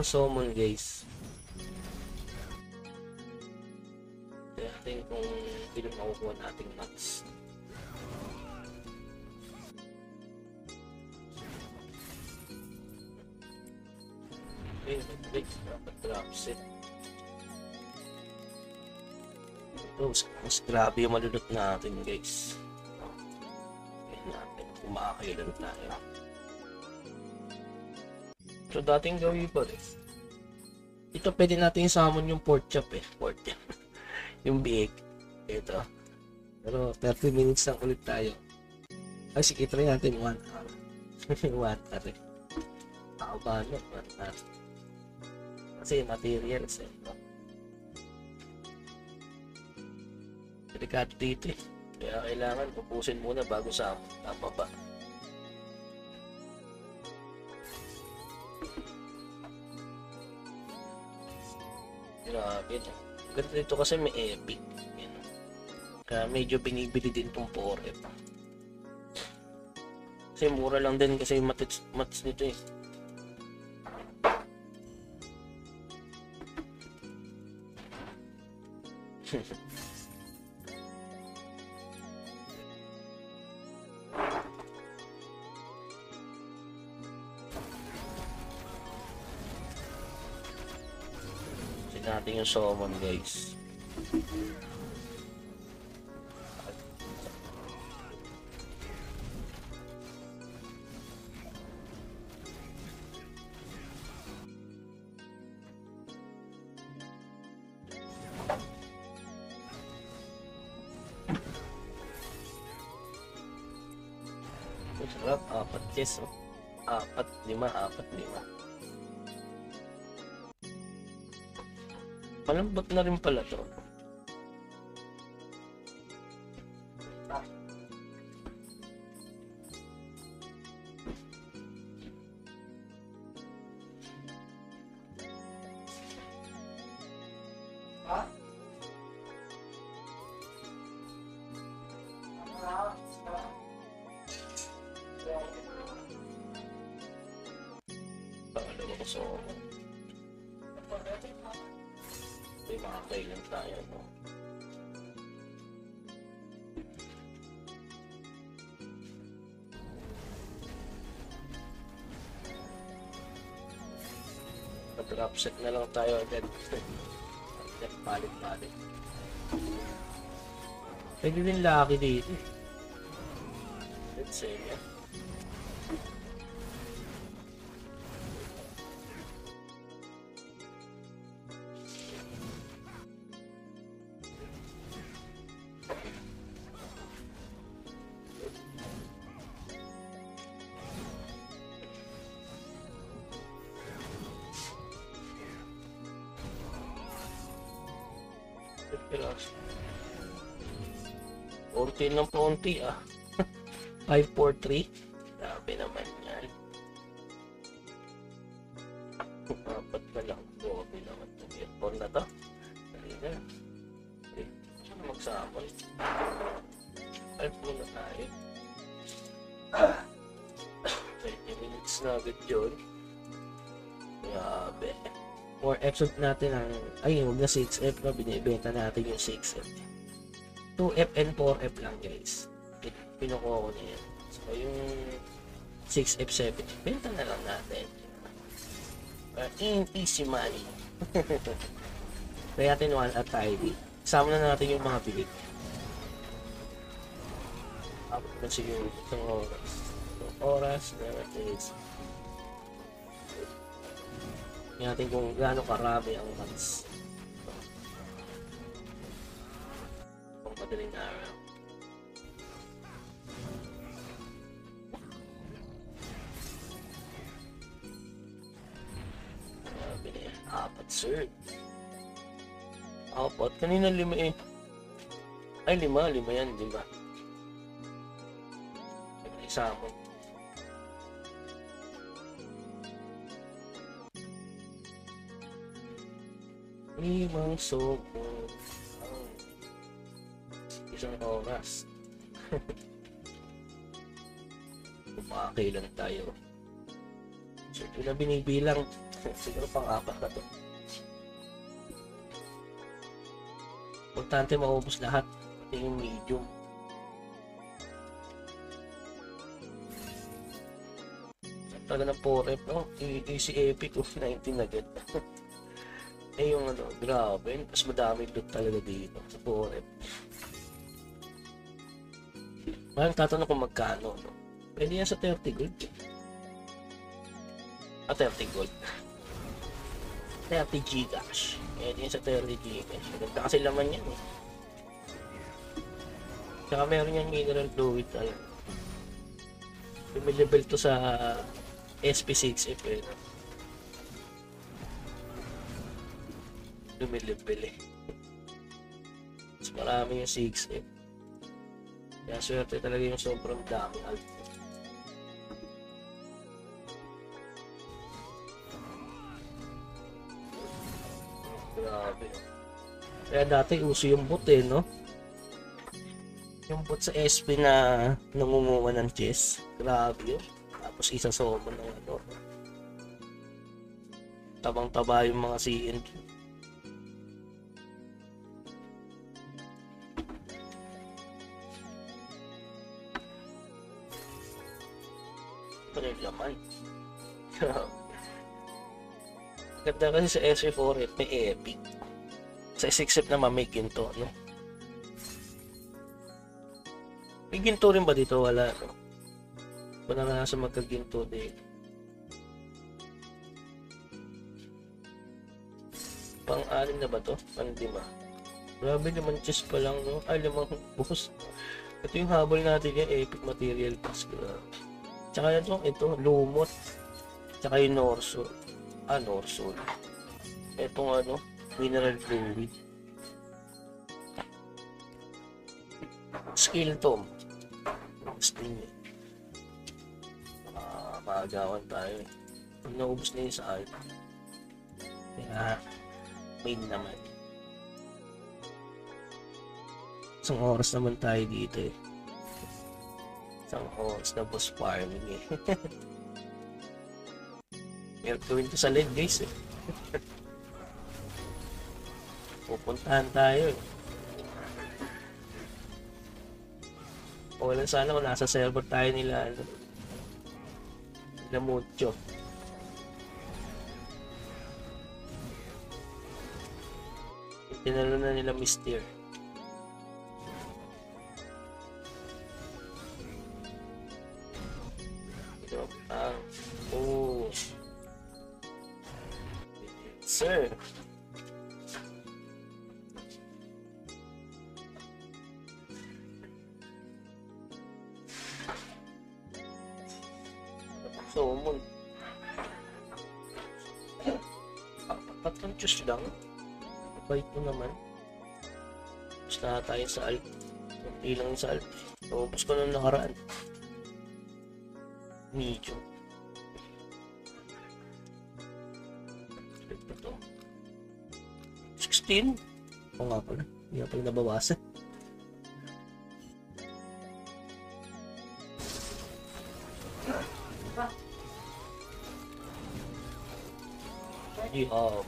ng summon guys. Kaya natin kung ilang makukuha nating mats. Okay, next dapat drop set. Ito, mas grabe yung malulot natin guys. Ayan natin, kumakailan tayo. So dating gawin pa rin. Ito pwede natin summon yung pork chop eh. Pork chop. Yung big. Ito. Pero 30 minutes lang ulit tayo. Ay sige, try natin 1 hour. 1 hour eh. Ako ba ano? 1 hour. Kasi materials eh. Delikado dito eh. Kaya kailangan upusin muna bago sa tama ba. Grabe. Ganda dito kasi may epic. Yan. Kaya medyo binibili din itong 4F. Kasi mura lang din kasi yung mats nito eh. Natin yung summon guys. Sarap, 4 chest oh. 4, 5, 4, 5. Malambot na rin pala to. Pangalawa ko so may mga kailan tayo no? Drop set na lang tayo agad. Palit-palit. Pwede din lucky dito. Let's say yeah. Konti ng konti ah. 543. Grabe naman yan. Dapat ka lang. Grabe naman itong earphone na to. Dali na. Okay. Saan magsama? 5 muna tayo. 20 minutes na agad yun. Grabe. 4F natin ang, ay huwag na 6F na, binibenta natin yung 6F. 2F and 4F lang guys. Pinukuha ko na yan. So yung 6F, 7F, benta na lang natin. In easy money. Kaya natin 1 at ID. Kasama na natin yung mga bilik. Abot na siguro itong oras. Itong oras na natin. Tingnan natin kung gaano karami ang mats. Pang madaling araw. Grabe na yan. 4 sir. 4. Kanina 5 eh. Ay 5 yan, 5. Isa mo. Limang sobo. Isang oras. Kumakailan tayo. So ito na binibilang Siguro pang-apat na to. Importante maubos lahat. Pati yung medium. Talaga ng 4F, no? Easy epic of 19 agad. Eh yung ano, grabe. Mas madami loot talaga dito sa 4F. Parang tatanong kung magkano, no? Pwede yan sa 30 gold. 30 gold. 30 Gcash. Pwede yan sa 30 Gcash. Ganda kasi laman yan, eh. Tsaka meron yan mineral fluid tayo. Lumilibel to sa SP6F, eh. Lumilibel, eh. Mas marami yung 6F. Kaya swerte talaga yung sobrang dami alpha. Grabe. Kaya dati uso yung bot, eh, no? Yung bot sa SP na nangunguha ng chess. Grabe yun. Tapos isa summon ng ano. Tabang-taba yung mga CNQ. Ito na yung laman. Ganda kasi sa SV4 may epic. Sa 6F naman may ginto, no? May ginto rin ba dito? Wala, no? Wala na sa magkaginto din. Pang-anim na ba to? Pang-lima. Grabe naman chest pa lang, no? Ay, limang boss. Ito yung habol natin yan, epic material pass. Tsaka ito, lumot. Tsaka yung Norsol. Norsol. Itong ano, mineral fluid. Skill tom. Sting, eh. Maagawan tayo, eh. Pag naubos na yun sa alt. Kaya, main naman. Isang oras naman tayo dito, eh. Isang oras na boss farming, eh. Meron gawin to sa lead, guys, eh. Pupuntahan tayo, eh. O lang sana kung nasa server tayo nila, ano, nila mucho. Tinalo na nila Mister. Oh. Sir. Summon. Tatlong choose lang. Bait mo naman. Basta tayo sa alt. Kunti lang sa alt. Tapos ko nung nakaraan. Medium. Ito. 16? O nga pala. Hindi nga pala nabawasan. Yeah.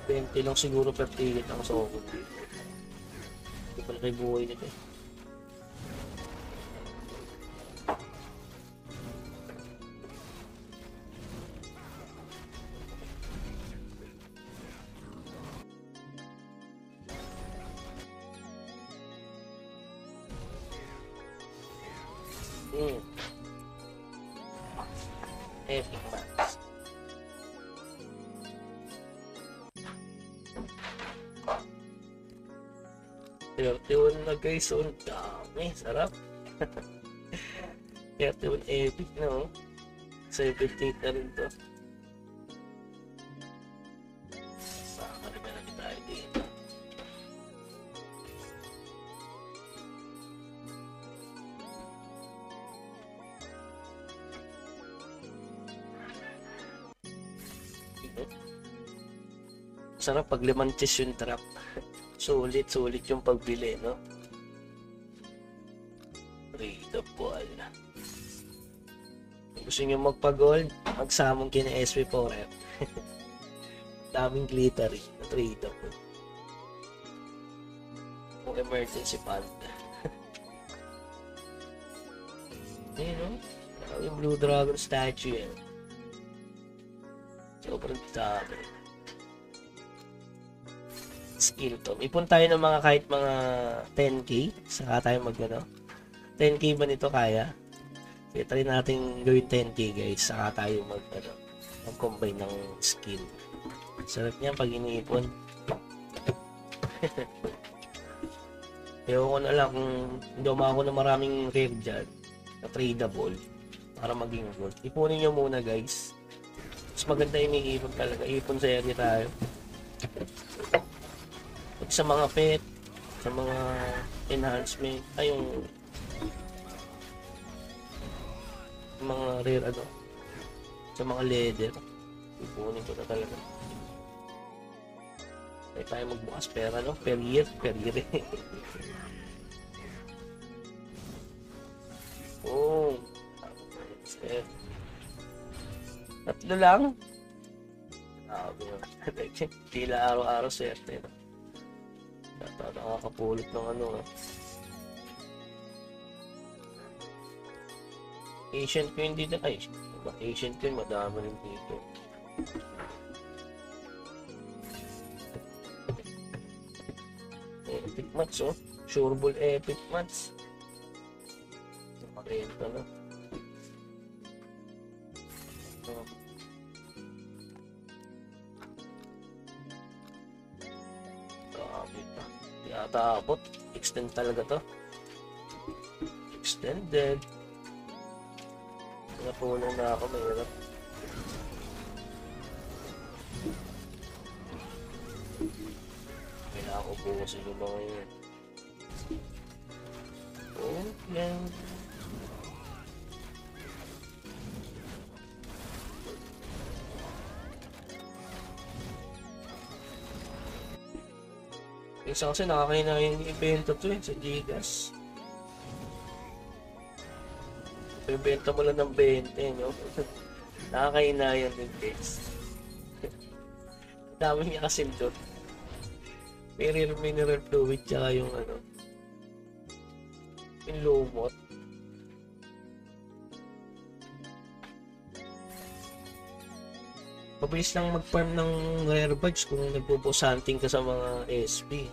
20 lang siguro per ticket ang sokol dito. Hindi pala kayo buhay nito, eh. Epic Max. Tiwan na guys, so ang dami, sarap. 31 epic na, oh. 78 na rin to. Saka rin na tayo dito. Sarap pag limantis yung trap. Sulit yung pagbili, no? Readable. Kung gusto nyo magpa-gold, Magsamong kina SP4F. Daming glittery na tradable. Kung emergency fund. Ayun, no? Yung Blue Dragon statue yan. Sobrang dami. Skill to. Ipon tayo ng mga kahit mga 10k. Saka tayo mag-ano. 10k ba nito kaya? Kaya try natin gawin 10k guys. Saka tayo mag-combine ng skill. Sarap niya pag iniipon. Ewan ko na lang kung hindi ako na maraming rare dyan na tradable para maging gold. Ipunin nyo muna guys. Mas maganda iniipon talaga. Ipon sa area tayo. Sa mga pet, sa mga enhancement, ay yung mga rare sa mga leather. Ipunin ko na talaga. Ay tayo magbukas pera per year. Oh, tatlo lang. Tila araw-araw swerte. Nakakapulot ng Ancient Queen dito. Ay, Ancient Queen, madami rin dito. Epic match, oh. Sureball epic match. Nakarenta na. Tapos, extend talaga to. Extended. Napunan na ako, mahirap. Kailangan ko bukasin yung mga yun. Oh, yan. Isa kasi nakakainayin yung ibenta to sa Gigas. Ibenta mo lang ng 20, no? Nakakainayan din guys. Dami niya kasi doon. May mineral fluid tsaka yung yung lumot. Mabilis lang mag-farm ng rare badge kung nagpo-boss hunting ka sa mga SP.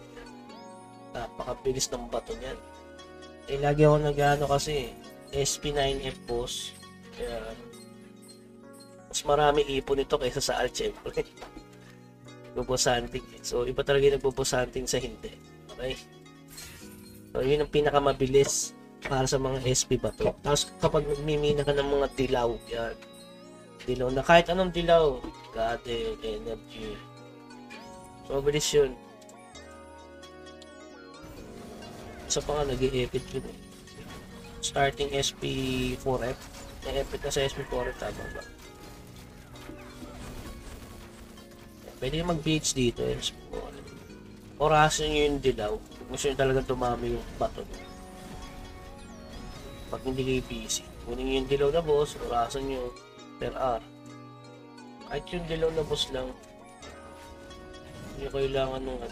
Napakabilis ng bato niyan. Eh, lagi ako nag-ano kasi SP9F boss. Kaya mas marami ipon nito kaysa sa alt, syempre. Nagpo-boss hunting. So, iba talaga yung nagpo-boss hunting sa hindi. Okay? So, yun ang pinakamabilis para sa mga SP bato. Tapos, kapag nagmimina ka ng mga dilaw, yan. Dilaw na kahit anong dilaw. Gade, energy. So, mabilis yun. Isa pa nga, nag-i-epit yun eh. Starting SP4F. Na-epit na sa SP4F, tama ba? Pwede yung mag-beach dito eh. Orasin nyo yung dilaw. Gusto nyo talagang tumami yung bato. Pag hindi kayo busy. Kunin nyo yung dilaw na boss, orasin nyo per hour. Kahit yung dilaw na boss lang, hindi kailangan ng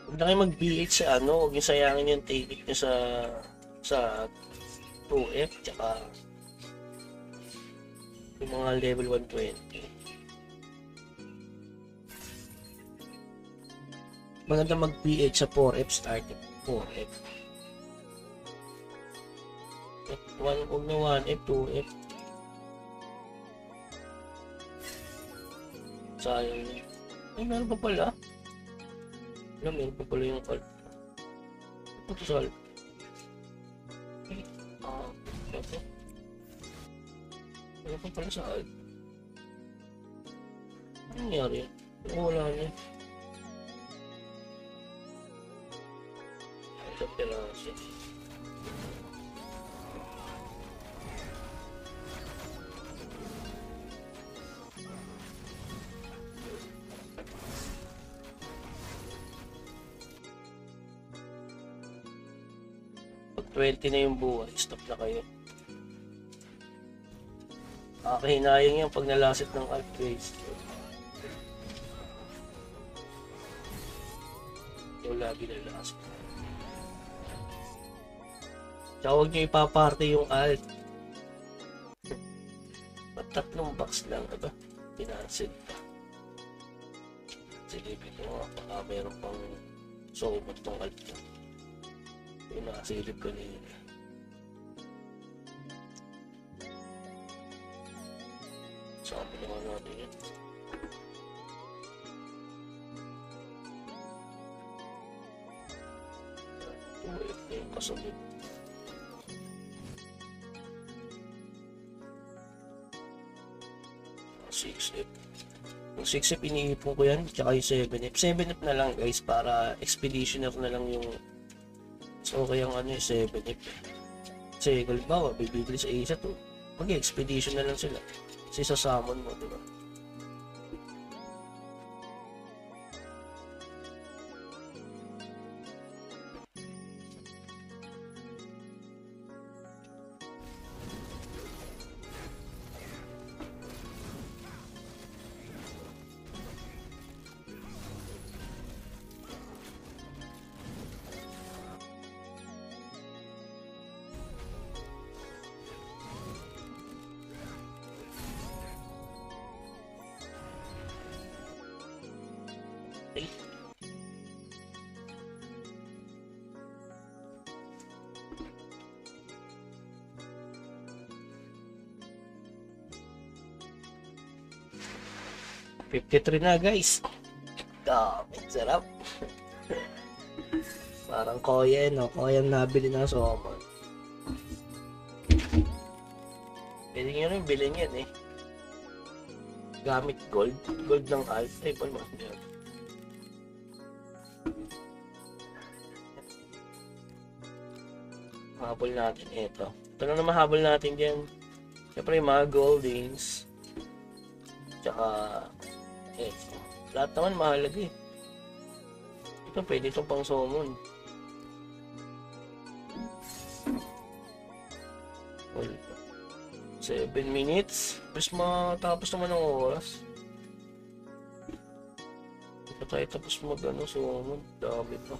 huwag na kayo mag-BH sa huwag yung sayangin yung ticket nyo sa 2F tsaka yung mga level 120. Maganda mag-BH sa 4F starting 4F. Huwag na 1F, 2F. Sayang yun. Ay, meron pa pala. Meron pa pala yung call. Ito solve. Ito. Meron pa pala sa alt. nangyari? Wala niya. Ito piraso. Pag 20 na yung buhay, stop na kayo. Nakahinayang yan pag nalasit ng alt race. Yung lagi nalasit. Tsaka huwag nyo ipaparte yung alt. Tatlong box lang, diba? Pinasil pa. Silipin ko nga, baka meron pang somot tong alt nyo. Yung nakasilip ko nila. Sabi naman natin yun. Ito yung kasunod. Yung 6F iniipon ko yan, tsaka yung 7F. 7F na lang guys, para expeditioner na lang yung so kaya ano yung 7F. Kasi halimbawa, bibili sa isa to, mag-expedition na lang sila. Kasi sa summon mo, diba? Okay. $53 na guys. Dami, sarap. Parang koyen, no? Koyen nabili na somon. Pwede nyo rin bilhin yan eh. Gamit gold. Gold ng alt. Ay, palmas nyo. Mahabol natin ito. Ito na mahabol natin dyan. Siyempre yung mga goldings. Tsaka ito. Lahat naman mahalaga eh. Ito pwede itong pang summon. 7 minutes. Tapos matapos naman ng oras. Hindi pa tayo tapos mag summon. Dami pa.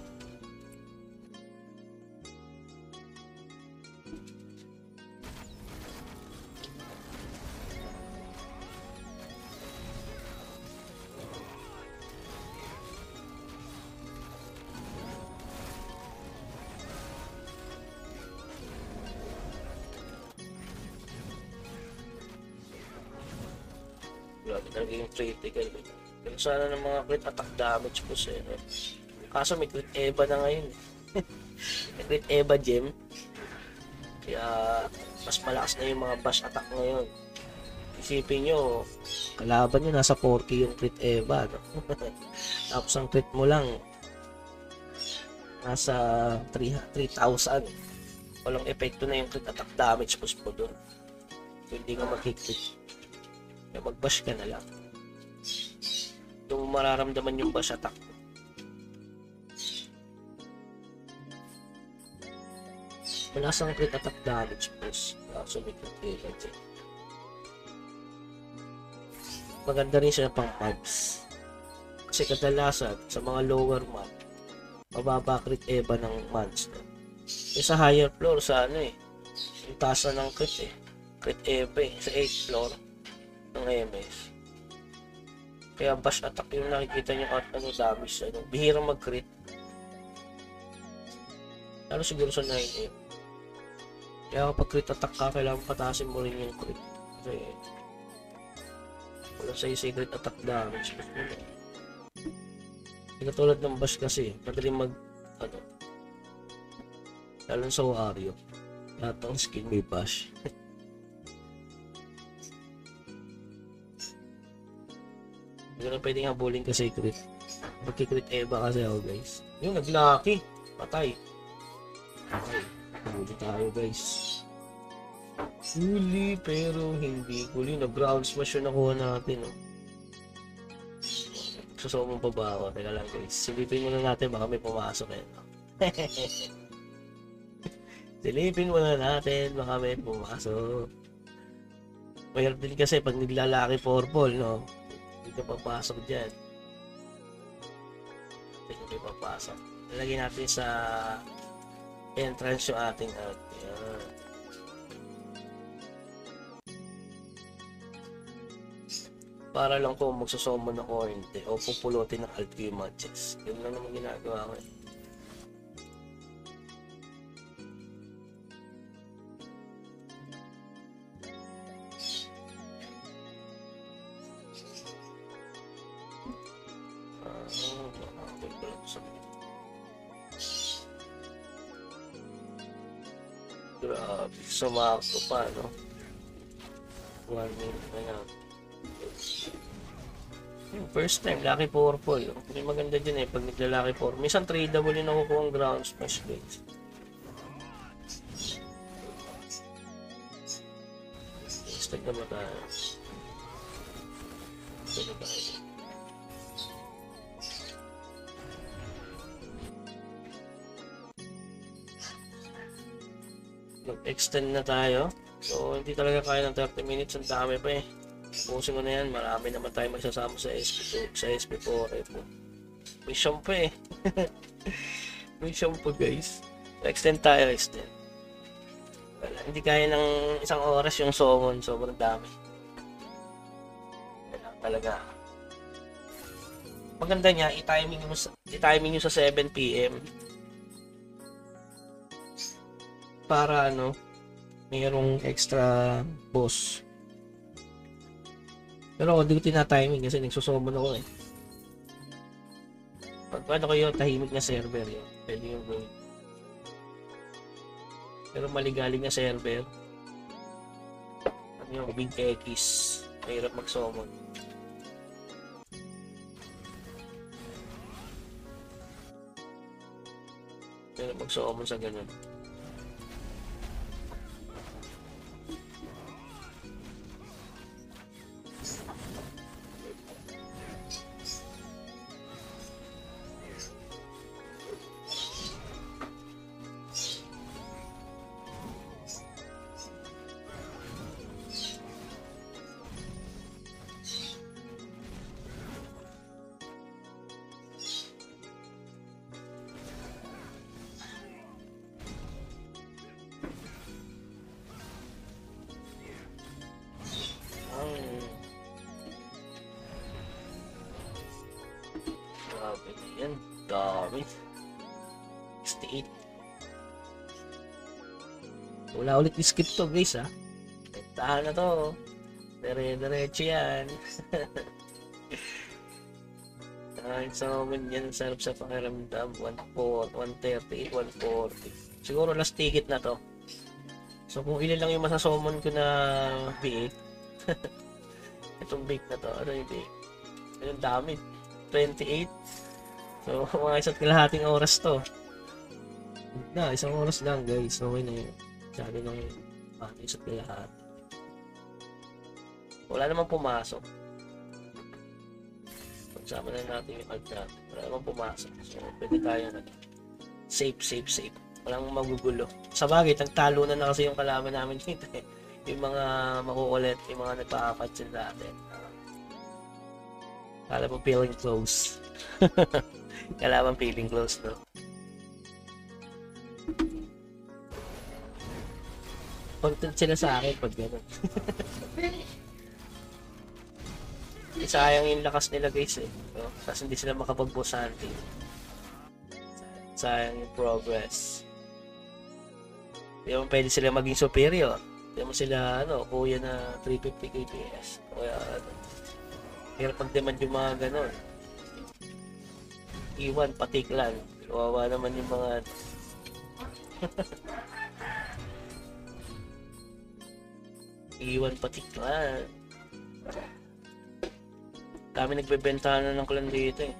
Grabe talaga yung critical. Pero sana ng mga crit attack damage po sir. Kaso may crit Eva na ngayon. May crit Eva gem. Kaya mas malakas na yung mga bash attack ngayon. Isipin nyo, kalaban nyo nasa 4K yung crit Eva. No? Tapos ang crit mo lang nasa 3,000. Walang epekto na yung crit attack damage po doon. So, hindi ka mag-crit. Kaya mag-bash ka na lang. Yung mararamdaman yung bash attack. Malakas ang crit attack damage plus. So may crit damage. Maganda rin siya pang mobs. Kasi kadalasan sa mga lower mob, mababa crit eva ng monster. Eh sa higher floor sa ano eh, yung taas na ng crit eh. Crit eva eh, sa 8th floor ng MS. Kaya bash attack yung nakikita nyo at ano damage, ano, bihirang mag-crit. Lalo siguro sa 9M. Kaya kapag crit attack ka, kailangan patasin mo rin yung crit. Kasi wala sa'yo secret attack damage. Hindi katulad ng bash kasi, madaling mag, ano, lalo sa Wario. Lahat ng skill may bash. Hindi ko na pwedeng habulin kasi crit. Magkikrit Eva kasi ako guys. Yung nag-lucky. Patay. Okay. Huli tayo guys. Huli pero hindi huli. Nag-ground smash yung nakuha natin. Oh. Susumong pa ba ako? Teka lang guys. Silipin muna natin baka may pumasok eh. No? Silipin muna natin baka may pumasok. Mahirap din kasi pag naglalaki purple, no? Hindi ka papasok dyan. Hindi ka may papasok. Nalagyan natin sa entrance yung ating art. Yan. Para lang kung magsusummon ako o hindi. O pupulutin ng alt ko yung matches. Yun lang naman ginagawa ko eh. Grabe, sumakto pa, no? 1 minute na lang. Yung first time, lucky purple. Yung maganda dyan eh, pag nagla-lucky purple. Minsan tradable yung nakukuha ang ground smash guys. Stag na ba tayo? Stag na tayo. Mag-extend na tayo. So, hindi talaga kaya ng 30 minutes. Ang dami pa eh. Pusin ko na yan. Marami naman tayo magsasama sa SP2, sa SP4. May shampoo eh. May shampoo guys. Extend tayo, extend. Wala, hindi kaya ng isang oras yung summon. Sobrang dami. Wala talaga. Maganda niya, i-timing nyo sa 7 PM. Para ano, mayroong extra boss. Pero ako, di ko tina-timing kasi nagsusummon ako eh. Pag ano kayo, tahimik na server yun. Pwede yung gawin. Pero maligaling na server. Ano yung Big X, mahirap mag-summon. Mahirap mag-summon sa ganun. Grabe na yan. Dami. 68. Wala ulit skip to guys ha. Tahan na to. Dire-diretso yan. Ang summon yan. Sarap sa pakiramdam. 138, 140. Siguro last ticket na to. So kung ilan lang yung masasummon ko na bake. Itong bake na to. Ano yung bake? Ayun dami. 28. So mga isa't kalahating oras to. Na, isang oras lang guys. Okay na yun. Sabi ng isa't kalahati. Wala namang pumasok. Pagsama na natin yung agad. Wala namang pumasok. So pwede tayo na safe. Walang magugulo. Sa bagay, tagtalo na kasi yung kalaban namin dito eh. Yung mga makukulit, yung mga nagpapatsin natin. Kala mo feeling close. Kalaban feeling close, no? Content sila sa akin pag gano'n. Sayang yung lakas nila guys eh. No? Kasi hindi sila makapag-boss hunting. Sayang yung progress. Hindi mo pwede sila maging superior. Hindi mo sila, kuya na 350 kps. Kaya, hirap mag-demand yung mga ganon. Iwan, patiklan. Kawawa naman yung mga... Iwan, patiklan. Dami nagbebenta na ng clan dito eh.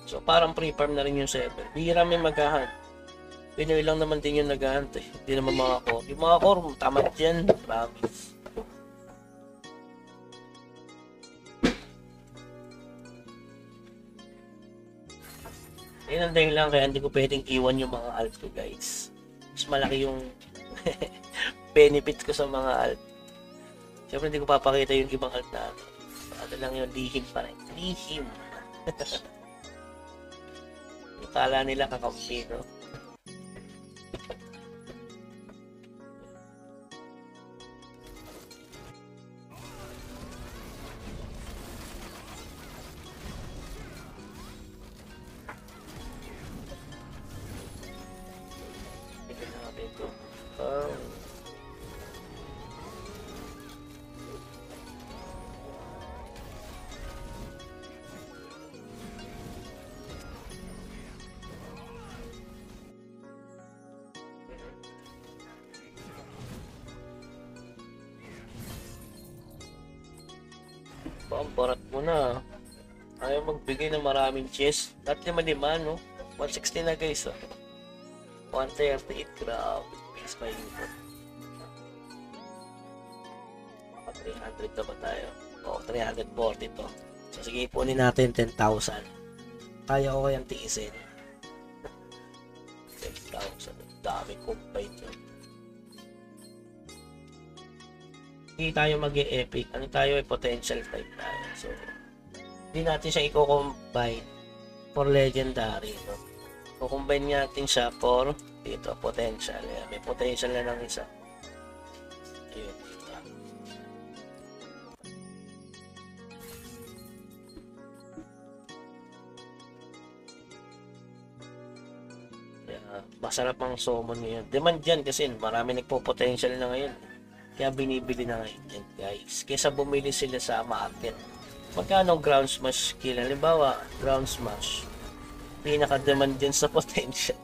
So parang pre-farm na rin yung server. Bihira may maghahan. Pinoy lang naman din yung naghahunt eh. Hindi naman mga core. Yung mga core, tamad yan. Promise. Yan ang dahilan kaya hindi ko pwedeng iwan yung mga alt ko guys. Mas malaki yung benefit ko sa mga alt. Siyempre hindi ko papakita yung ibang alt natin. Ano lang yung lihim pa rin. Lihim. Kala nila kakampi, no? Tignan natin ito. Barat mo na. Ayaw magbigay ng maraming chest. At 5-5, no? 160 na guys, oh. 138, grabe. Base pa yun. Baka 300 na ba tayo? O, 340 to. So, sige, ipunin natin 10,000. Kaya ko kayang tiisin. 10,000. Dami combine yun. Hindi tayo mag-e-epic. Ano tayo ay potential type tayo. So, hindi natin siya i-combine for legendary. No? I-combine natin siya for dito, potential. Ayan, may potential na ng isa. Ayun. Kaya, masarap ang summon ngayon. Demand yan kasi marami nagpo-potential na ngayon. Kaya binibili na ngayon yan, guys. Kesa bumili sila sa market. Magkano ground smash skill? Halimbawa, ground smash. Pinaka-demand din sa potential.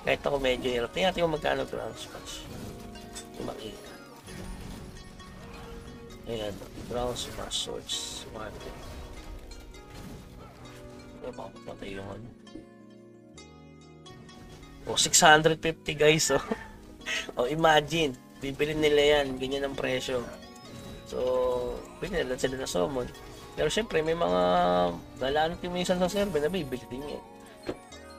Kahit ako medyo hirap. Tingnan natin kung magkano ground smash. Yung makita. Ayan. Ground smash swords. Market. Ano ba ako patay yung ano? O, 650 guys. Oh. O, imagine. Bibili nila yan, ganyan ang presyo. So, pwede nila sila na summon. Pero syempre, may mga dalaan minsan sa server na bibili din yan.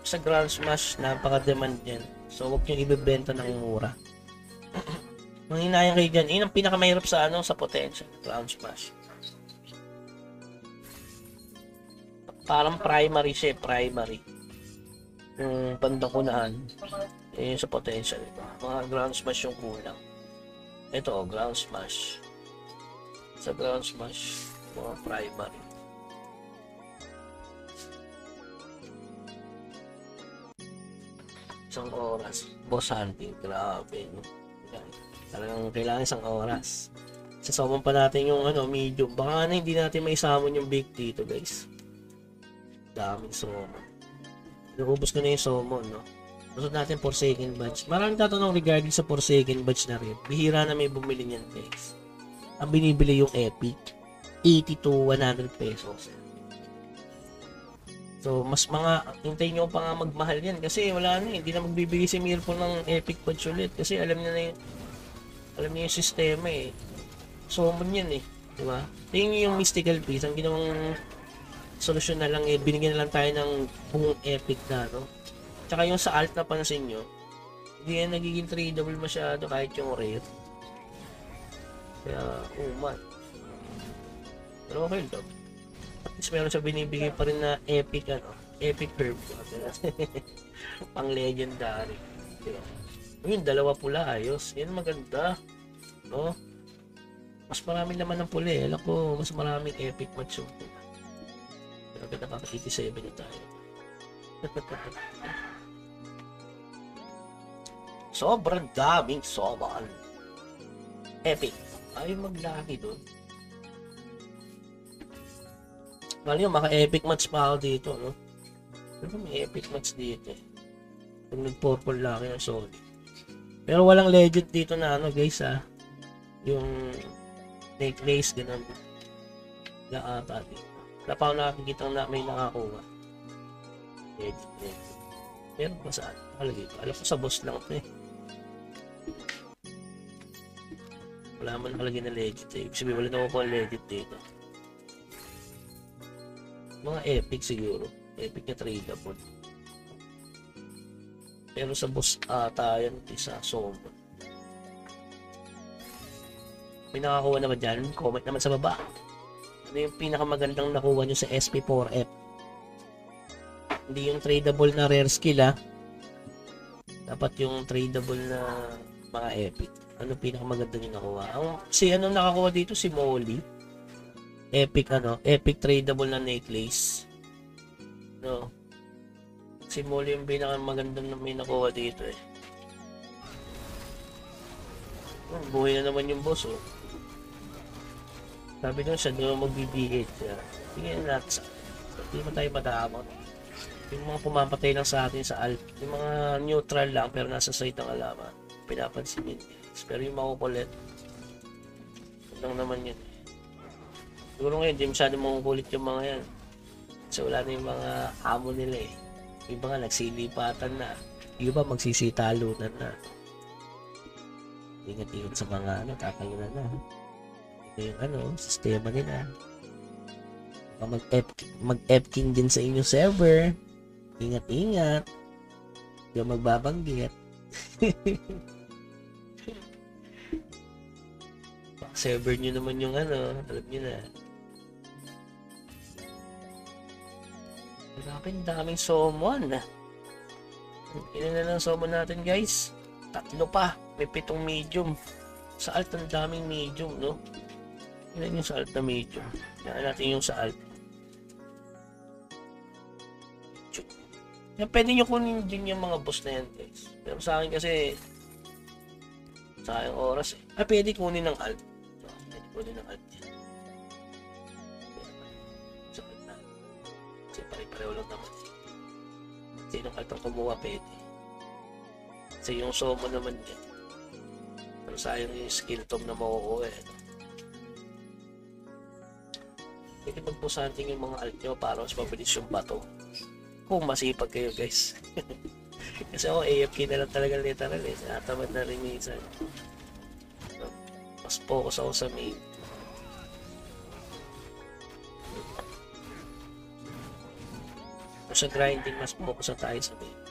Sa Grand Smash, napaka-demand yan. So, huwag nyo ibibenta ng mura. Manghinayang kayo dyan. Yun ang pinakamahirap sa ano, sa potential. Grand Smash. Parang primary siya, primary. Yung pandakunahan. Yun sa potential. Mga Grand Smash yung kulang. Ito, ground smash. Sa ground smash, mga primary. Isang oras. Boss hunting, grabe. No? Talagang kailangan isang oras. Sasawman pa natin yung ano, medium. Baka na hindi natin may summon yung big dito, guys. Daming summon. Naubos ko na yung summon, no? Gusto natin Forsaken Badge. Maraming tatanong regarding sa Forsaken Badge na rin. Bihira na may bumili niyan, guys. Ang binibili yung Epic, 80 to 100 pesos. So, mas hintayin nyo pa nga magmahal yan. Kasi wala na, hindi na magbibigay si Mirpo ng Epic Badge ulit. Kasi alam niya yung sistema eh. Summon yan eh. Diba? Tingin yung Mystical Piece. Ang ginawang solusyon na lang eh, binigyan na lang tayo ng buong Epic na, no? Tsaka yung sa alt na pansin nyo, hindi yan nagiging tradable masyado kahit yung rare. Kaya, man. Pero okay lang. At least meron siya binibigay pa rin na epic, epic herb. Pang legendary. Diba? Yun, dalawa pula, ayos. Yan maganda. No? Mas marami naman ng pula eh. Alam ko, mas maraming epic match yung pula. Pero ganda pa 87 na tayo. Sobrang daming soman. Epic. Ayaw maglaki doon. Bali yung maka-epic match pa ako dito, no? Pero may epic match dito eh. Pag nag-purple laki yung solid. Pero walang legend dito na ano guys yung necklace ganun. Wala ata dito. Wala pa ako nakikita na may nakakuha. Legend. Pero pa saan? Nakalagay ko. Alam ko sa boss lang ito eh. Wala man nakalagay na legend eh. Ibig sabihin wala na ako legend dito. Mga epic siguro. Epic na tradable. Pero sa boss ata yan isa summon. May nakakuha naman dyan. Comment naman sa baba. Ano yung pinakamagandang nakuha nyo sa SP4F? Hindi yung tradable na rare skill Dapat yung tradable na mga epic. Ano pinakamaganda nyo nakuha? Ano nakakuha dito? Si Molly. Epic tradable na necklace. No. Si Molly yung pinakamagandang na may nakuha dito eh. Buhay na naman yung boss Sabi doon siya doon mag-BBH tingnan natin hindi naman tayo madamot. Yung mga pumapatay lang sa atin sa alt, yung mga neutral lang pero nasa site ng alaman, pinapansin yun. Pero yung makukulit lang naman yun siguro ngayon di masyado makukulit yung mga yan kasi wala na yung mga amo nila yung iba nga nagsilipatan na, yung iba magsisitalunan na. Ingat-ingat sa mga kakalunan na. Ito yung sistema nila. Mag-F-King din sa inyong server. Ingat-ingat. Yung magbabanggit. Server nyo naman yung alam nyo na. Daming summon. Ilan na lang summon natin guys? 3 pa. May 7 medium. Sa alt ang daming medium, no? Ilan yung sa alt na medium? Yan natin yung sa alt. Yan, pwede nyo kunin din yung mga boss na yan, guys. Pero sa akin kasi, sayang oras pwede kunin ng alt. Pwede kunin ng alt yan. Sakit na. Kasi pare-pareho lang naman. Sinong alt ang kumuha, pwede. Kasi yung summon naman yan. Pero sayang yung skill tom na makukuha Pwede magpusanting yung mga alt nyo para mas mabilis yung bato. Kung masipag kayo guys. Kasi ako AFK na lang talaga literal Natamad na rin minsan. So, mas focus ako sa main. Sa grinding mas focus na tayo sa main.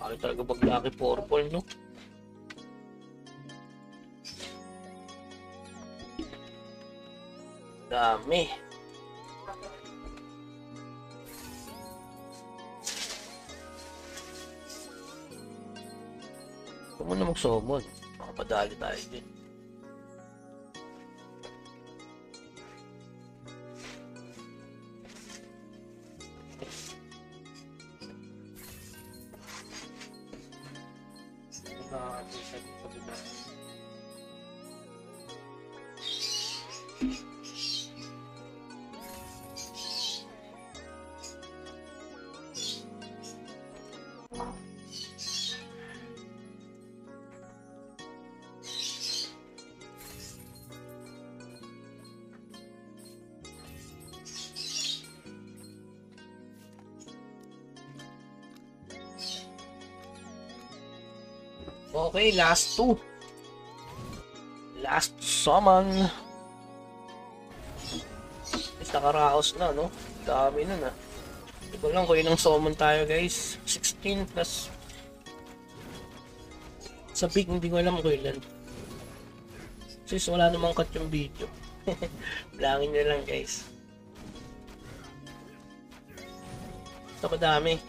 Ano talaga pag Lucky Purple, no? Dami. Huwag mo na mag-summon. Makapadali tayo din. Okay, last 2. Last summon. Nakaraos na, no? Dami na na. Hindi ko lang kung ilang summon tayo, guys. 16 plus. Sa peak, hindi ko alam kung ilan. Since wala namang cut yung video. Bilangin nyo lang guys. Ito madami.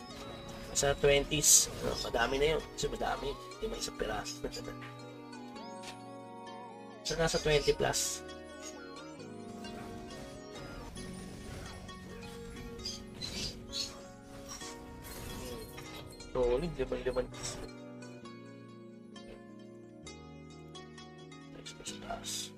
Sa 20s. Madami na yun. Kasi madami. Hindi may isang piraso. So nasa 20 plus. Solid. 5-5. Taas.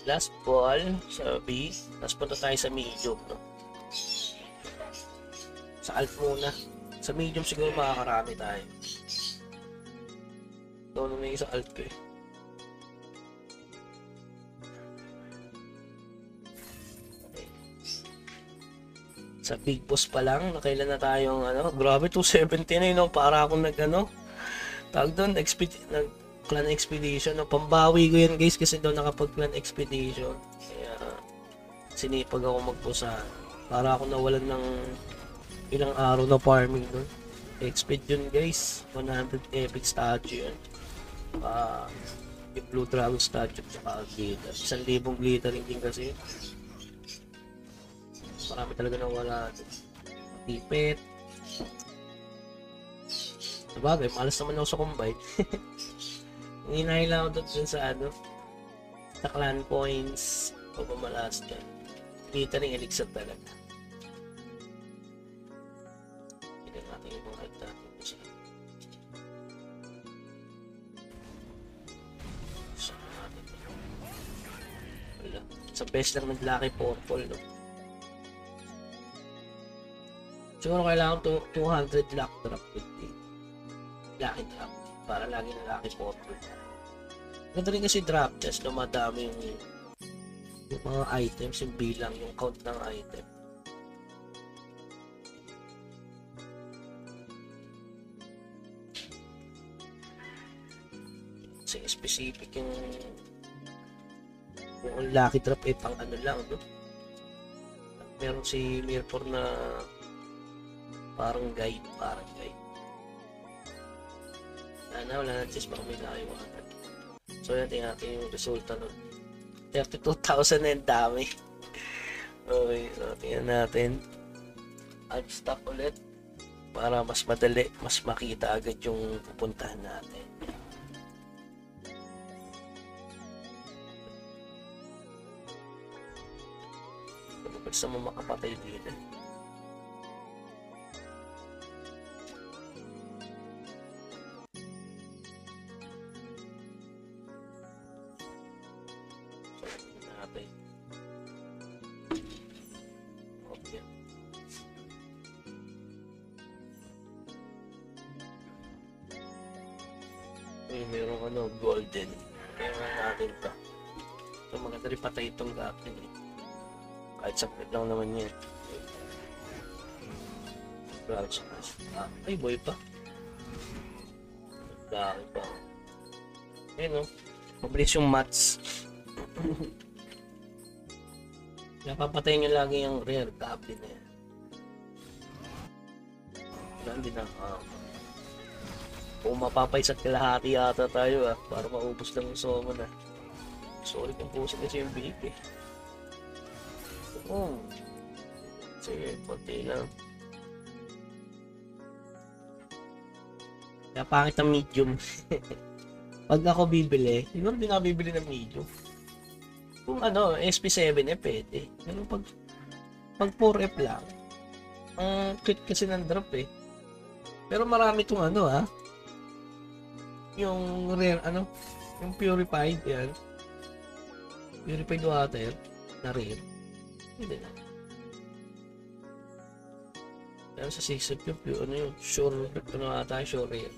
Last ball sa B. Tapos punta tayo sa medium, no? Sa alt muna. Sa medium siguro makakarami tayo. Ito na may sa alt ko eh. Okay. Sa big boss pa lang, nakailan na tayong ano. Grabe, 270 na yun, no? Para akong tawag doon, clan expedition, no? Pambawi ko yan guys kasi daw nakapag clan expedition, kaya sinipag ako magpusa para ako nawalan ng ilang araw na farming doon. Exped yun guys, 100 epic statue yun, yung blue dragon statue tsaka glitter, 1,000 glittering din kasi marami talaga nawala. Tipet sabagay, malas naman ako sa combine. Hinahil lang ako doon sa ano, sa clan points o pamalas dyan. Glittering elixir talaga. Hindi natin yung mga natin po siya. Saan natin ito? Wala. Sa best lang nag-lucky purple, no? Siguro kailangan 200 luck drop with the lucky drop para lagi na lucky purple. Ganda rin kasi drop chest, no? Madami yung mga items, yung bilang, yung count ng item. Kasi specific yung lucky drop eh pang ano lang, no? Meron si Mirror na parang guide. Wala na chest, baka may naiwanan. So yan, tingnan natin yung resulta nun. 32,000 na yung dami. Okay, so tingnan natin. Unstop ulit para mas madali, mas makita agad yung pupuntahan natin. Basta mo makapatay dito. Merong ano, golden. Kaya natin ito. So maganda rin patay itong goblin eh. Kahit sakit lang naman yan. Ay boy pa. Laki pa. Ayun o. Mabilis yung mats. Kaya papatayin nyo lagi yung rare goblin na yan. Wala din ang kung mapapaisat kalahati yata tayo para maubos lang yung soma na. Sorry kung pusin kasi yung big eh. Sige, konti lang. Kaya pangit ang medium. Pag ako bibili, siguro din ako bibili ng medium. Kung ano, SP7 eh pwede. Pero pag 4F lang, ang crit kasi ng drop eh. Pero marami itong ano yung rare, yung purified yan. Purified water na rare. Hindi na. Pero sa 6 yung sure, sure rare.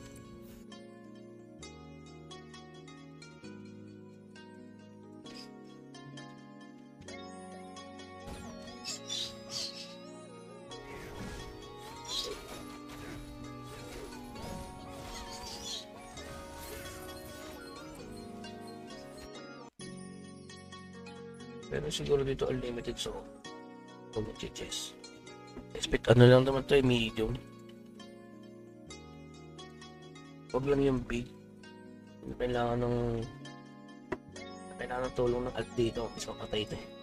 Pero siguro dito unlimited, so kung mag-chess. Expect ano lang naman to, medium. Huwag lang yung big. Kailangan ng tulong ng alt dito. Isang patay ito eh.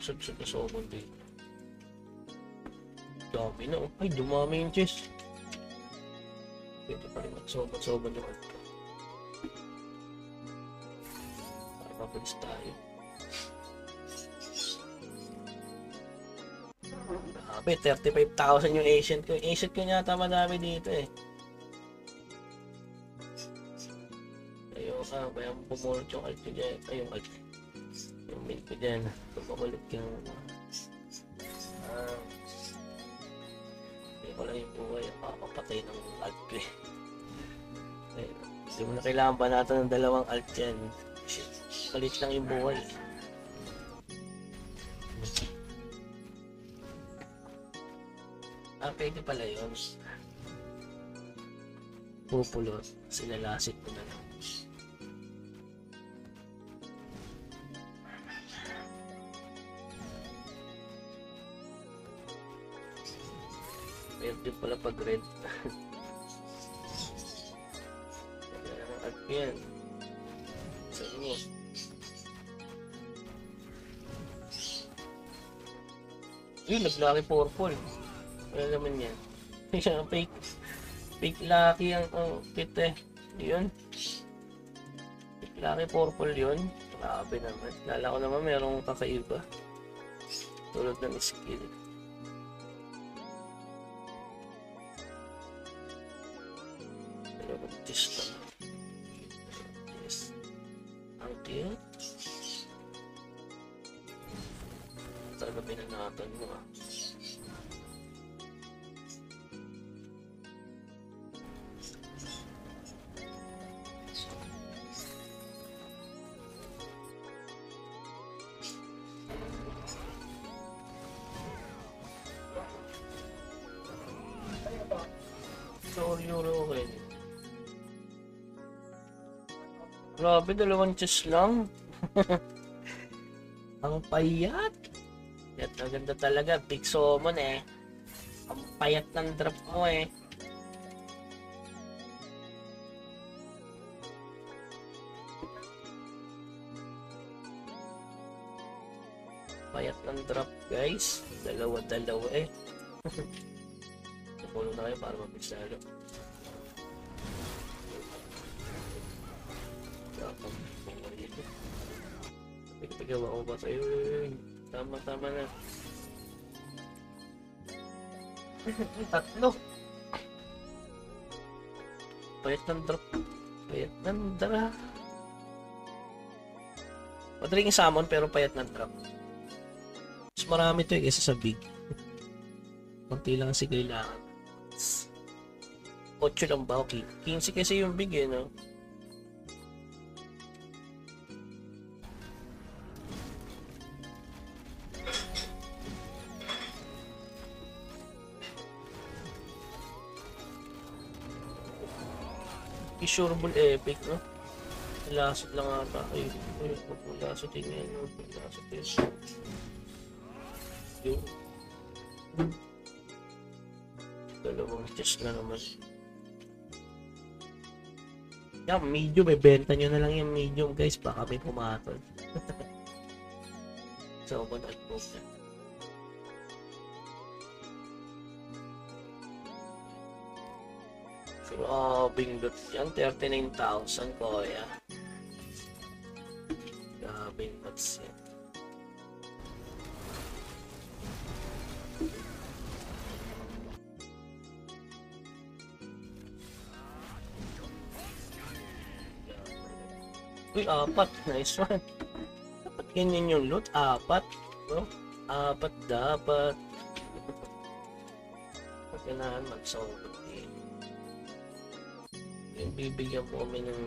Sud-sud na sobrang dito. Dami na. Ay, dumami yung chest. Pwede pa rin magsoban yung alt ko. Para mabilis tayo. Grabe, 35,000 yung ancient ko. Ancient ko yata madami dito eh. Ayoko, kaya pumulot yung alt ko dyan. Ay, yung alt. Yung milk ko dyan. Tumakulit yung hindi ko lang yung buhay. Papapatay ng alt ko eh. Hindi mo na kailangan ba natin ng dalawang alt dyan. Palit lang yung buhay. Pwede pala yun. Pupulot. Sinalasit ko na lang. Meron din pala pag red. Ang alt yan. Sa inyo. Yun, nag-lucky purple. Wala naman yan. Fake lucky ang kit eh. Yun. Fake lucky purple yun. Grabe naman. Lala ko naman merong kakaiba. Tulad ng skill. Pero mag-test lang. Yes. Ang cute. Talaga pinanatan mo ah. Euro rin. Grabe, 2 chess lang. Ang payat. Yan, maganda talaga. Big summon eh. Ang payat ng drop mo eh. Payat ng drop guys. Dalawa eh. Pulo na kayo para mabilis lalo. Pagpagawa ko ba sa'yo? Tama na. Tatlo. Payat ng drop. Madaling summon pero payat ng drop. Mas marami to eh kaysa sa big. Kunti lang kasi kailangan. 8 lang ba? Okay. 15 kasi yung big eh, no? Isurable epic, no? Lasit lang ata. Ay, lasit yun yan, no? Lasit yun. Dalawang chest na naman. Yan, medium. Ibenta nyo na lang yung medium, guys. Baka may pumatol. So, ako nag-book na. Grabing loot yan. 39,000 ko, ya. Grabing loot yan. Uy, 4. Nice one. Dapat ganyan yung loot. 4. No? 4 dapat. Pagkanahan mag-sound din. Yung bibigyan po kami ng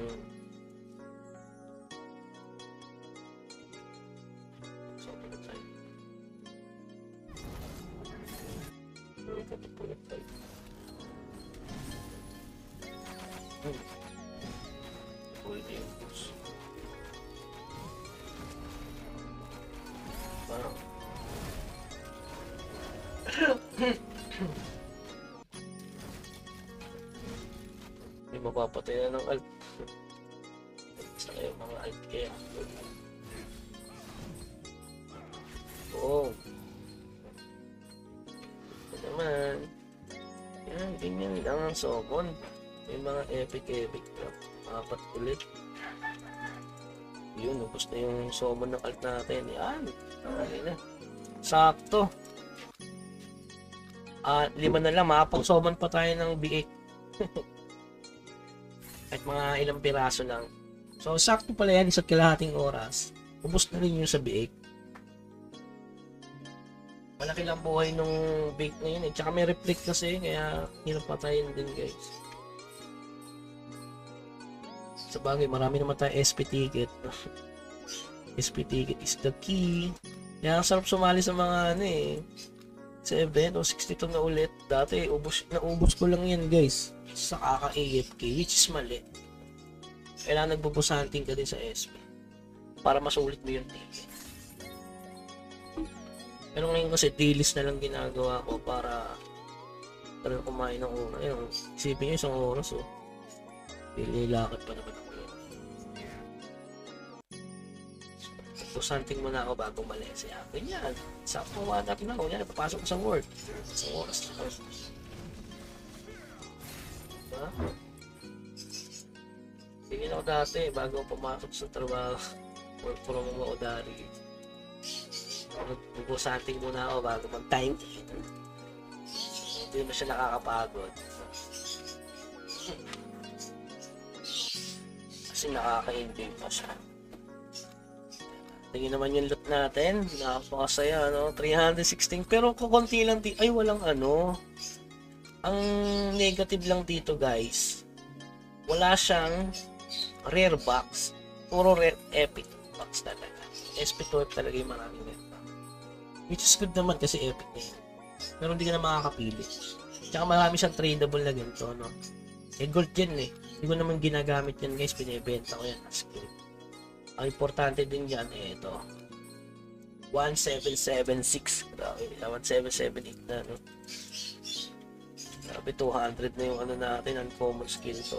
hindi mapapatay na ng alt. Basta kayo mga alt kaya. Oo. Ito naman. Yan, ganyan lang ang summon. May mga epic na. Apat ulit. Yun, ubos na yung summon ng alt natin. Yan. Okay na. Sakto. 5 na lang. Makapag-summon pa tayo ng B8. At mga ilang piraso lang. So, sakto pala yan. Isa't kalahating oras. Ubos na rin yung sa B8. Malaki lang buhay nung bake na yun eh. Tsaka may reflect kasi, kaya hirap patayin din guys. Sa bagay, marami naman tayo SP ticket. SP ticket is the key. Kaya ang sarap sumali sa mga ano eh. 7 o 62 na ulit. Dati, naubos ko lang yan guys. Sa kaka-AFK, which is mali. Kailangan nagbubusanting ka din sa SP. Para masulit mo yung ticket. Pero ngayon kasi dailies na lang ginagawa ko para kumain ng una. Ayun, isipin nyo isang oras oh. Lilakad pa naman ako yun. So, something muna ako bago malis. Ganyan. Sakto hanap na ako. Yan, papasok ko sa work. Isang oras na ako. Diba? Tingin ako dati bago pumasok sa trabaho. Work from home ako dati. Bubusanting muna ako bago mag-time. Hindi naman siya nakakapagod. Kasi nakaka-enjoy pa siya. Tingin naman yung loot natin. Nakapakasaya, no? 316. Pero kukunti lang dito. Ay, walang ano. Ang negative lang dito, guys. Wala siyang rare box. Puro rare epic box talaga. SP12 talaga yung maraming rare. Which is good naman kasi epic na yun. Pero hindi ka na makakapili. Tsaka marami siyang tradable na ganito, no? Eh, gold yan eh. Hindi ko naman ginagamit yan guys. Pinibenta ko yan as gold. Ang importante din yan eh, ito. 1776. Grabe, 1778 na, no? Grabe, 200 na yung ano natin. Uncommon skill to.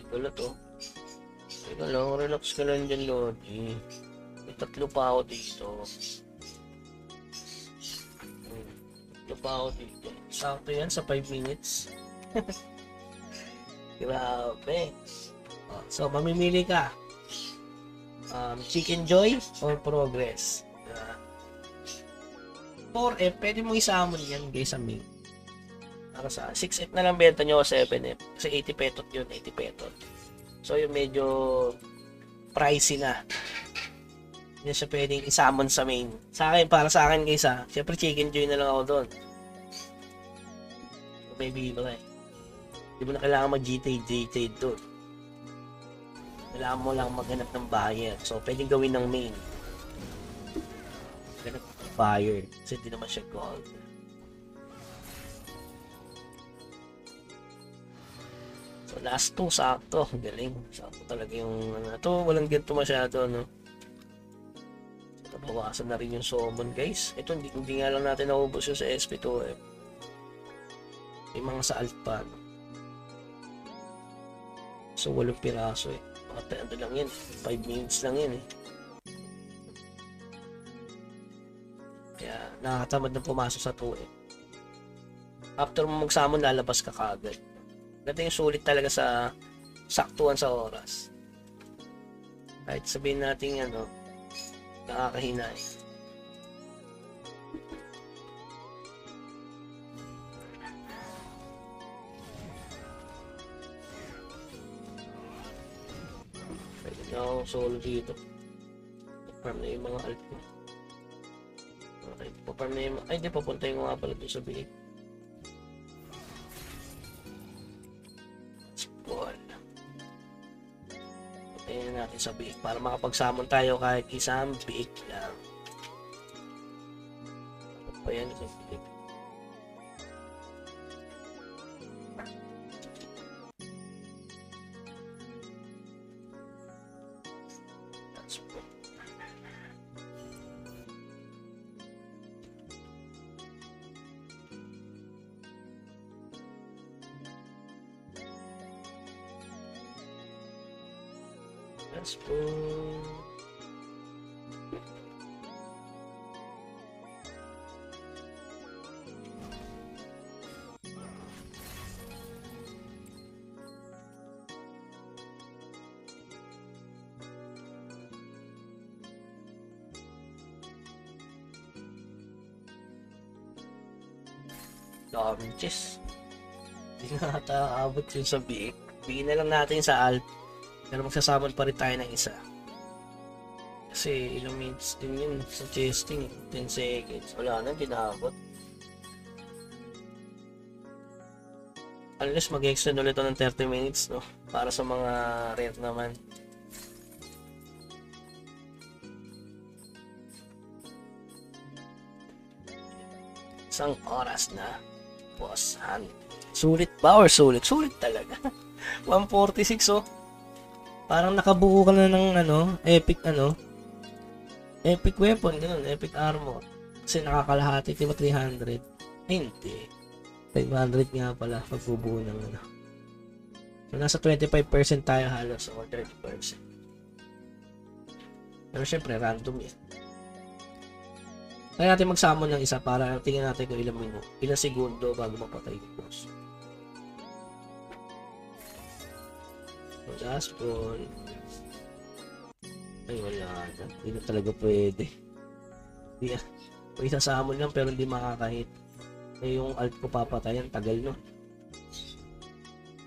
Wala to. Teka lang, relax ka lang dyan, Lodi. May 3 pa ako dito. 3 pa ako dito. Sakto yan sa 5 minutes. Grabe. So, mamimili ka. Chicken Joy or Progress. Or pwede mong isamon yan guys sa main. Para sa 6F na lang benta nyo o 7F. Kasi 80 petot yun, 80 petot. So yung medyo pricey na. Hindi siya pwedeng isamon sa main. Sa akin, para sa akin guys ha, syempre Chicken Joy na lang ako doon. Maybe wala eh. Hindi mo na kailangan mag-GTA doon. Kailangan mo lang maghanap ng buyer. So pwedeng gawin ng main. Ganap ng buyer. Kasi hindi naman siya gold. So last 2, sakto. Galing. Sakto talaga yung ano. Ito, walang ganito masyado, no? So, nabawasan na rin yung summon, guys. Ito, hindi nga lang natin naubos yung sa SP2F. May mga sa alt pa, no? So, 8 piraso, eh. Baka ano lang yan. 5 minutes lang yan, eh. Kaya, nakakatamad na pumasok sa 2F. After mo mag-summon, lalabas ka kagad. Ito yung sulit talaga sa saktuan sa oras. Kahit sabihin natin ano, nakakahinay. No, solo dito. Farm na yung mga alt ko. Okay, pa-farm na yung... Ay, di, papunta yung nga pala doon sa bilik. Spawn. Patayin na natin sa bilik para makapagsamon tayo kahit isang bilik lang. Pa yan sa bilik. Let's go. Daming chess. Hindi na ata aabot yun sa biik. Bigyan na lang natin sa alt. Pero magsasamon pa rin tayo ng isa. Kasi ilang minutes din yun sa chesting. 10 seconds. Wala na, dinabot. Unless mag-extend ulit ito ng 30 minutes, no? Para sa mga rare naman. Isang oras na. Boss hunt. Sulit ba or sulit? Sulit talaga. 146, oh. Parang nakabuo ka na ng epic weapon, ganun, epic armor. Kasi nakakalahati, di ba 300? Hindi. 500 nga pala pagbubuo ng ano. So, nasa 25% tayo halos or 30%. Pero syempre, random yan. Kaya natin mag-summon ng isa para tingnan natin kung ilang segundo bago mapatay yung boss. So, last one. Ay, wala na. Hindi na talaga pwede. Hindi na. May isang summon lang pero hindi makakahit. Eh, yung alt ko papatayan, tagal no.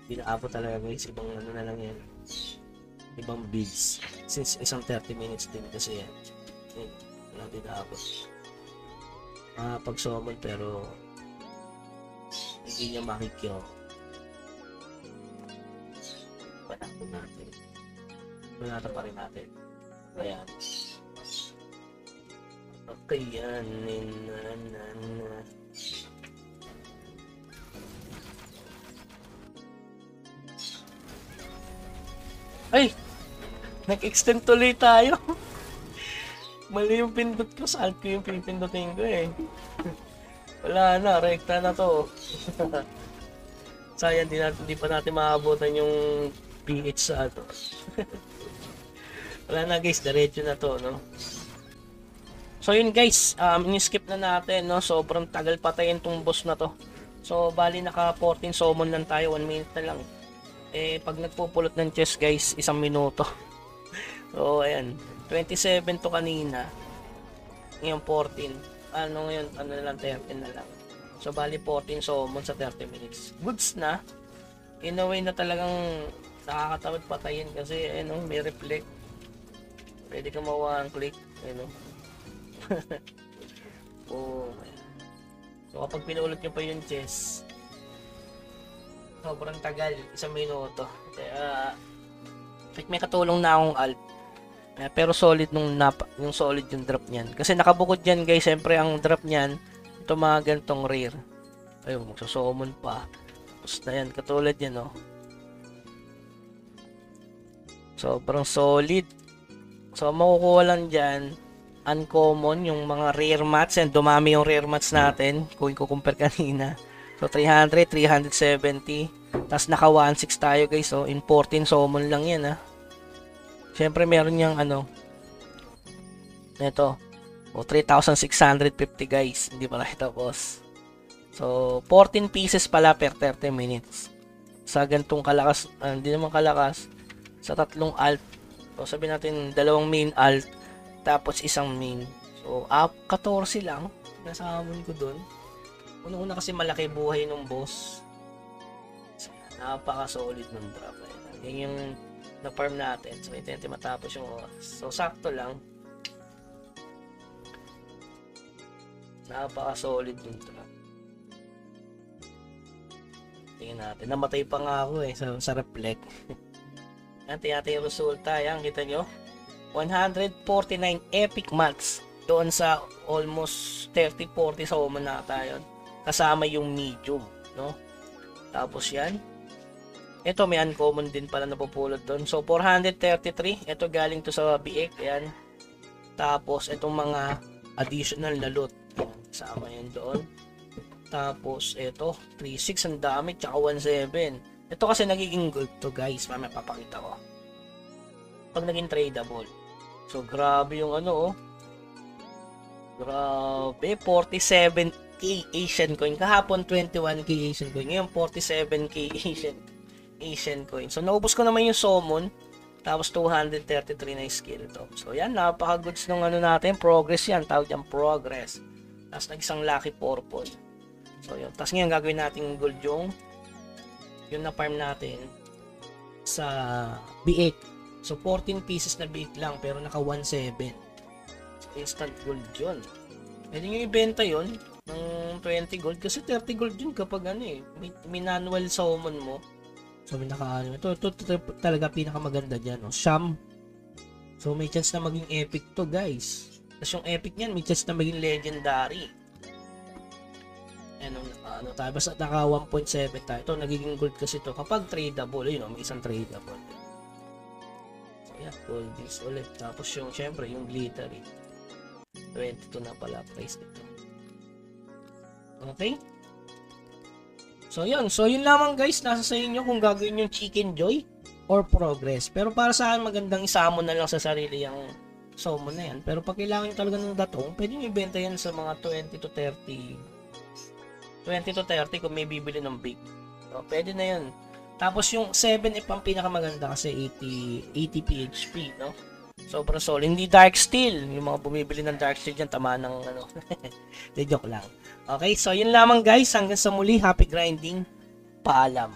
Hindi na apo talaga guys. Ibang ano na lang yan. Ibang bigs. Since isang 30 minutes din kasi yan. Wala din na apo. Pag-summon pero hindi niya makikyo. Panakot natin. Panakot pa rin natin. Ayan. Okay yan. Ay! Nag-extend tuloy tayo. Mali yung pindot ko. Sa alt ko yung pinipindutin ko eh. Wala na. Rekta na to. Sayang, di pa natin maabutan yung PH sa ato. Wala na guys. Diretso na to, no? So yun guys. In-skip na natin, no? Sobrang tagal patayin tong boss na to. So, bali naka 14 summon lang tayo. 1 minute na lang. Eh, pag nagpupulot ng chest guys, 1 minuto. So, ayan. 27 to kanina. Ngayon 14. Ano ngayon? Ano na lang, 13 na lang. So, bali 14 summon sa 30 minutes. Goods na. In a way na talagang nakakatawad patayin kasi, ano, may reflect. Pwede ka mawa ang click. Ano. Oh. So, kapag pinuulot nyo pa yung chest, sobrang tagal, 1 minuto. Kaya, may katulong na akong alt. Pero solid yung solid yung drop niyan. Kasi nakabukod diyan guys, siyempre ang drop niyan, ito mga ganitong rare. Ayun, magsusummon pa. Tapos na yan, katulad yan, no. Sobrang solid. So, makukuha lang dyan, uncommon, yung mga rare mats. And dumami yung rare mats natin, kung i-compare kanina. So, 300, 370. Tapos naka 1.6 tayo guys. So, in 14 summon lang yan, ha. Siyempre, meron yung ano. Ito. O, 3,650 guys. Hindi pala ito, boss. So, 14 pieces pala per 30 minutes. Sa gantong kalakas, hindi naman kalakas. Sa tatlong alt. So, sabihin natin, 2 main alt. Tapos, 1 main. So, 14 lang. Nasamon ko dun. Una-una kasi malaki buhay ng boss. Napaka-solid ng drop. Yan yung na farm natin. So, intente matapos yung oras. So, sakto lang. Napaka-solid yung trap. Tingnan natin. Namatay pa nga ako sa reflect. Yan, tingnan natin yung resulta. Yan, kita nyo. 149 epic months. Doon sa almost 30-40 sa Oman na tayo. Kasama yung medium. No? Tapos yan. Ito may uncommon din pala napupulot doon. So 433. Ito galing to sa biik. Ayan. Tapos itong mga additional na loot. Kasama yan doon. Tapos ito 3.6 ang dami. Tsaka 1.7. Ito kasi nagiging gold to guys. Mamaya papakita ko. Pag naging tradable. So grabe yung ano oh. Grabe. 47k Asian coin. Kahapon 21k Asian coin. Ngayon 47k Asian coin. So, naubos ko naman yung summon. Tapos, 233 na skill to. So, yan. Napaka-goods nung ano natin. Progress yan. Tawag yan progress. Tapos, nag-isang lucky purple. So, yun. Tapos, ngayon gagawin natin gold yung na-farm natin sa B8. So, 14 pieces na B8 lang. Pero, naka 1.7. So, instant gold yun. Pwede nyo ibenta yun ng 20 gold. Kasi 30 gold yun kapag ano may manual summon mo. So, may naka-ano. Ito talaga pinakamaganda dyan. No? Sham. So, may chance na maging epic to, guys. Tapos yung epic niyan, may chance na maging legendary. Ano tayo. Basta naka 1.7 tayo. Ito, nagiging gold kasi to kapag tradable. Yun, may isang tradable. So, yeah. Gold this ulit. Tapos yung, syempre, yung glittery. 22 na pala price nito. Okay? So yun lamang guys, nasa sa inyo kung gagawin yung Chicken Joy or Progress. Pero para sa akin magandang isama na lang sa sarili yung summon na yan. Pero pag kailangan nyo talaga ng datong, pwede nyo ibenta yan sa mga 20 to 30 kung may bibili ng big. So, pwede na yun. Tapos yung 7F ang pinakamaganda kasi 80 PHP, no? Sobrang solid. Hindi Dark Steel. Yung mga bumibili ng Dark Steel dyan, tama ng ano. De joke lang. Okay, so yun lamang guys. Hanggang sa muli. Happy grinding. Paalam.